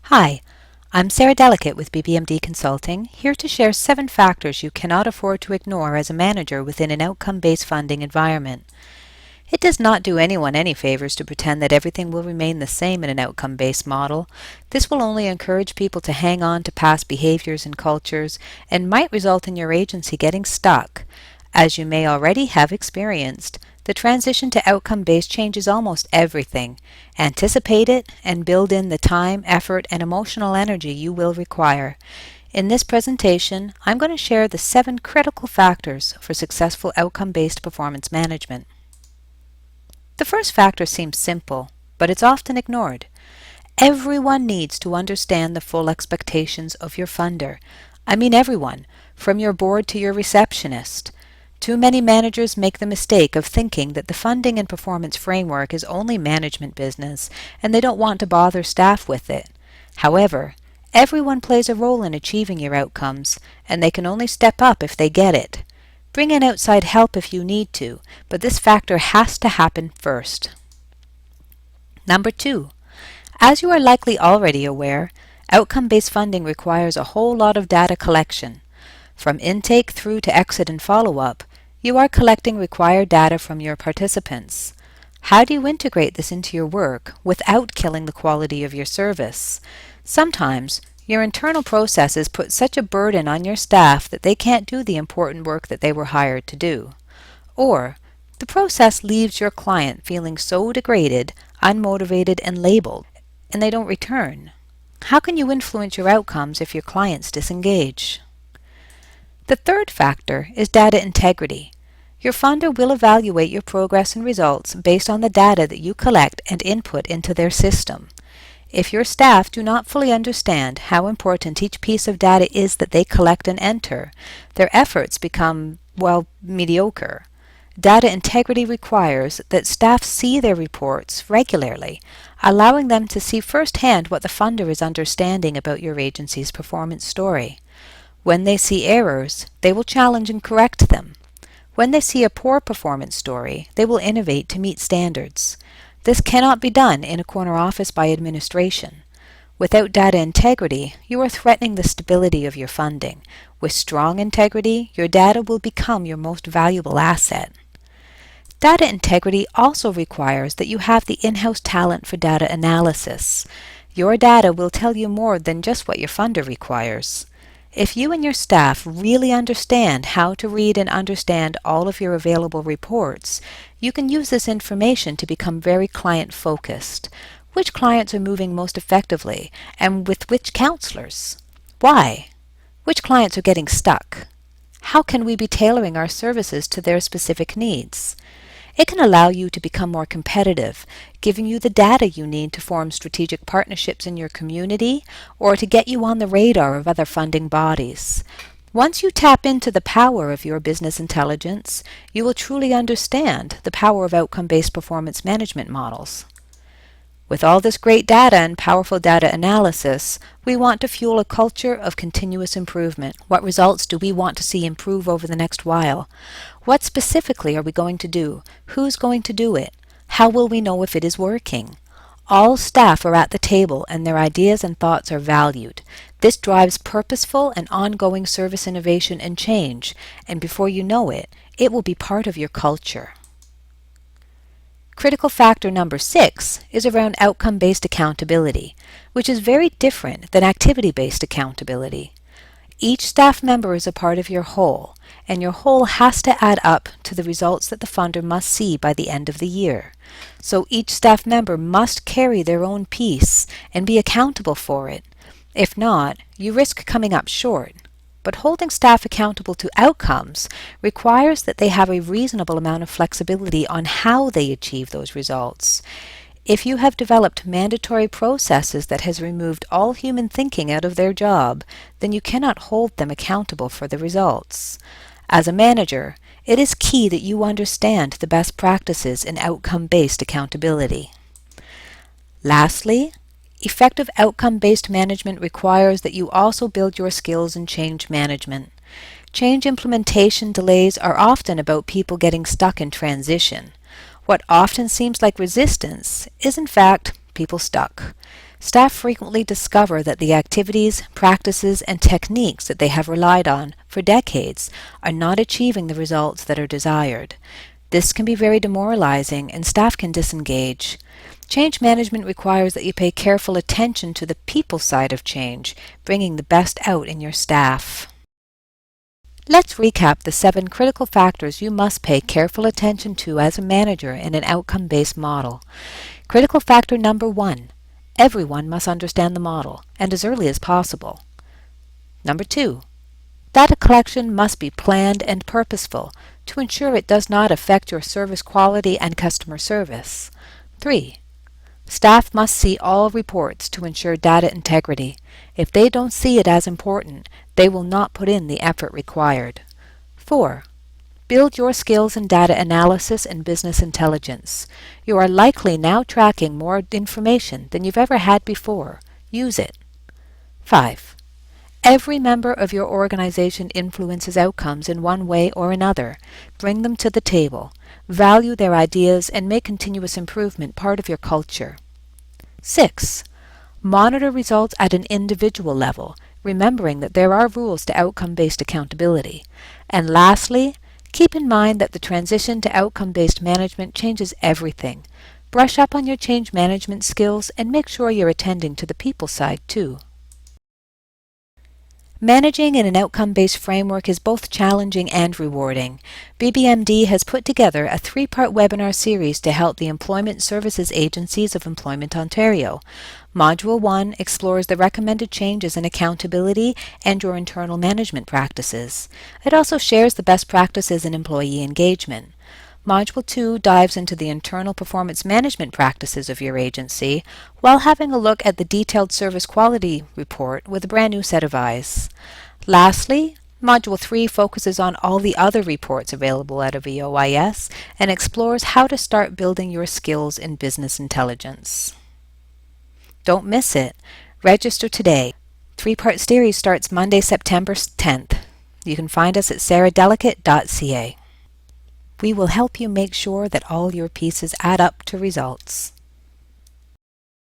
Hi, I'm Sarah Delicate with BBMD Consulting, here to share 7 factors you cannot afford to ignore as a manager within an outcome-based funding environment. It does not do anyone any favors to pretend that everything will remain the same in an outcome-based model. This will only encourage people to hang on to past behaviors and cultures and might result in your agency getting stuck. As you may already have experienced, the transition to outcome-based changes almost everything. Anticipate it and build in the time, effort, and emotional energy you will require. In this presentation, I'm going to share the 7 critical factors for successful outcome-based performance management. The first factor seems simple, but it's often ignored. Everyone needs to understand the full expectations of your funder. I mean everyone, from your board to your receptionist. Too many managers make the mistake of thinking that the funding and performance framework is only management business and they don't want to bother staff with it. However, everyone plays a role in achieving your outcomes, and they can only step up if they get it. Bring in outside help if you need to, but this factor has to happen first. Number 2. As you are likely already aware, outcome-based funding requires a whole lot of data collection. From intake through to exit and follow-up, you are collecting required data from your participants. How do you integrate this into your work without killing the quality of your service? Sometimes, your internal processes put such a burden on your staff that they can't do the important work that they were hired to do. Or, the process leaves your client feeling so degraded, unmotivated, and labeled, and they don't return. How can you influence your outcomes if your clients disengage? The third factor is data integrity. Your funder will evaluate your progress and results based on the data that you collect and input into their system. If your staff do not fully understand how important each piece of data is that they collect and enter, their efforts become, mediocre. Data integrity requires that staff see their reports regularly, allowing them to see firsthand what the funder is understanding about your agency's performance story. When they see errors, they will challenge and correct them. When they see a poor performance story, they will innovate to meet standards. This cannot be done in a corner office by administration. Without data integrity, you are threatening the stability of your funding. With strong integrity, your data will become your most valuable asset. Data integrity also requires that you have the in-house talent for data analysis. Your data will tell you more than just what your funder requires. If you and your staff really understand how to read and understand all of your available reports, you can use this information to become very client-focused. Which clients are moving most effectively, and with which counselors? Why? Which clients are getting stuck? How can we be tailoring our services to their specific needs? It can allow you to become more competitive, giving you the data you need to form strategic partnerships in your community or to get you on the radar of other funding bodies. Once you tap into the power of your business intelligence, you will truly understand the power of outcome-based performance management models. With all this great data and powerful data analysis, we want to fuel a culture of continuous improvement. What results do we want to see improve over the next while? What specifically are we going to do? Who's going to do it? How will we know if it is working? All staff are at the table and their ideas and thoughts are valued. This drives purposeful and ongoing service innovation and change, and before you know it, it will be part of your culture. Critical factor number 6 is around outcome-based accountability, which is very different than activity-based accountability. Each staff member is a part of your whole, and your whole has to add up to the results that the funder must see by the end of the year. So each staff member must carry their own piece and be accountable for it. If not, you risk coming up short. But holding staff accountable to outcomes requires that they have a reasonable amount of flexibility on how they achieve those results. If you have developed mandatory processes that has removed all human thinking out of their job, then you cannot hold them accountable for the results. As a manager, it is key that you understand the best practices in outcome-based accountability. Lastly, effective outcome-based management requires that you also build your skills in change management. Change implementation delays are often about people getting stuck in transition. What often seems like resistance is in fact people stuck. Staff frequently discover that the activities, practices, and techniques that they have relied on for decades are not achieving the results that are desired. This can be very demoralizing, and staff can disengage. Change management requires that you pay careful attention to the people side of change, bringing the best out in your staff. Let's recap the 7 critical factors you must pay careful attention to as a manager in an outcome-based model. Critical factor number 1. Everyone must understand the model, and as early as possible. Number 2. Data collection must be planned and purposeful to ensure it does not affect your service quality and customer service. 3. Staff must see all reports to ensure data integrity. If they don't see it as important, they will not put in the effort required. 4. Build your skills in data analysis and business intelligence. You are likely now tracking more information than you've ever had before. Use it. 5. Every member of your organization influences outcomes in one way or another. Bring them to the table. Value their ideas and make continuous improvement part of your culture. 6. Monitor results at an individual level, remembering that there are rules to outcome-based accountability. And lastly, keep in mind that the transition to outcome-based management changes everything. Brush up on your change management skills and make sure you're attending to the people side too. Managing in an outcome-based framework is both challenging and rewarding. BBMD has put together a 3-part webinar series to help the Employment Services Agencies of Employment Ontario. Module 1 explores the recommended changes in accountability and your internal management practices. It also shares the best practices in employee engagement. Module 2 dives into the internal performance management practices of your agency while having a look at the detailed service quality report with a brand new set of eyes. Lastly, Module 3 focuses on all the other reports available at VOIS and explores how to start building your skills in business intelligence. Don't miss it. Register today. 3-part series starts Monday, September 10th. You can find us at sarahdelicate.ca. We will help you make sure that all your pieces add up to results.